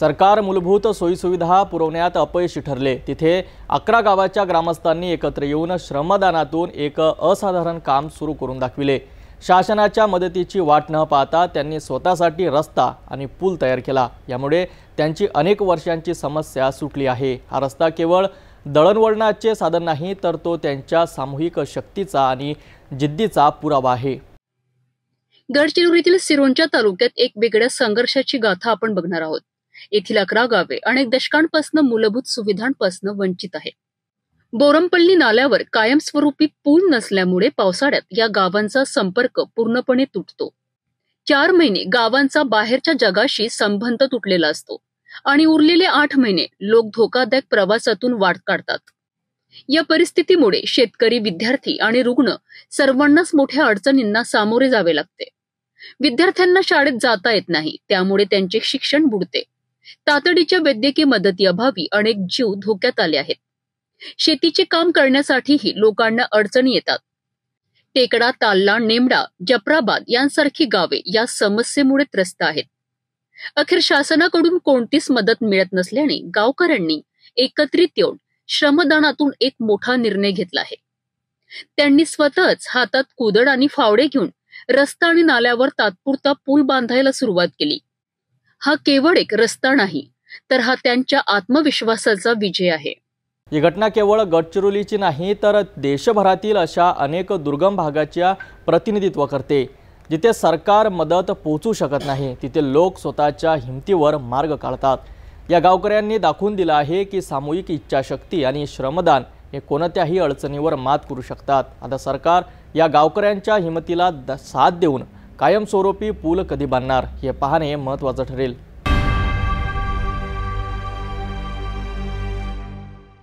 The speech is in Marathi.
सरकार मूलभूत सोयीसुविधा पुरवण्यात अपयशी ठरले। तिथे 11 गावाच्या ग्रामस्थांनी एकत्र येऊन श्रमदानातून एक असाधारण काम सुरू करून दाखविले। शासनाच्या मदतीची वाट न पाहता त्यांनी स्वतःसाठी रस्ता आणि पूल तयार केला। यामुळे त्यांची अनेक वर्षांची समस्या सुटली आहे। हा रस्ता केवळ दळणवळणाचे साधन नाही, तर तो त्यांच्या सामूहिक शक्तीचा आणि जिद्दीचा पुरावा आहे। गडचिरोलीतील सिरोंचा तालुक्यात एक वेगळ्या संघर्षाची गाथा आपण बघणार आहोत। येथील 11 गावे अनेक दशकांपासून मूलभूत सुविधांपासून वंचित आहेत। बोरमपल्ली नाल्यावर कायमस्वरूपी पूल नसल्यामुळे पावसाळ्यात या गावांचा संपर्क पूर्णपणे तुटतो। 4 महिने गावांचा बाहेरच्या जगाशी संबंध तुटलेला असतो आणि उरलेले 8 महिने लोक धोकादायक प्रवासातून वाट काढतात। या परिस्थितीमुळे शेतकरी, विद्यार्थी आणि रुग्ण सर्वांनाच मोठ्या अडचणींना सामोरे जावे लागते। विद्यार्थ्यांना शाळेत जाता येत नाही, त्यामुळे त्यांचे शिक्षण बुडते। तातडीच्या वैद्यकीय मदतीअभावी अनेक जीव धोक्यात आले आहेत। शेतीचे काम करण्यासाठीही लोकांना अडचणी येतात। टेकडा, ताल्ला, नेमडा, जफराबाद यांसारखी गावे या समस्येमुळे त्रस्त आहेत। अखेर शासनाकडून कोणतीच मदत मिळत नसल्याने गावकऱ्यांनी एकत्रित येऊन श्रमदानातून एक मोठा निर्णय घेतला आहे। त्यांनी स्वतःच हातात कुदळ आणि फावडे घेऊन रस्ता आणि नाल्यावर तात्पुरता पूल बांधायला सुरुवात केली। हा केवळ एक रस्ता नाही, तर हा त्यांच्या आत्मविश्वासाचा विजय आहे। ही घटना केवळ गडचिरोलीची नाही, तर देशभरातील अशा अनेक दुर्गम भागाच्या प्रतिनिधित्व करते। जिथे सरकार मदत पोहोचू शकत नाही, तिथे लोक स्वतःच्या हिमतीवर मार्ग काढतात। या गावकऱ्यांनी दाखवून दिलं आहे की सामूहिक इच्छाशक्ती आणि श्रमदान हे कोणत्याही अडचणीवर मात करू शकतात। आता सरकार या गावकऱ्यांच्या हिमतीला साथ देऊन कायमस्वरूपी पूल कधी बांधणार हे पाहणे महत्त्वाचं ठरेल।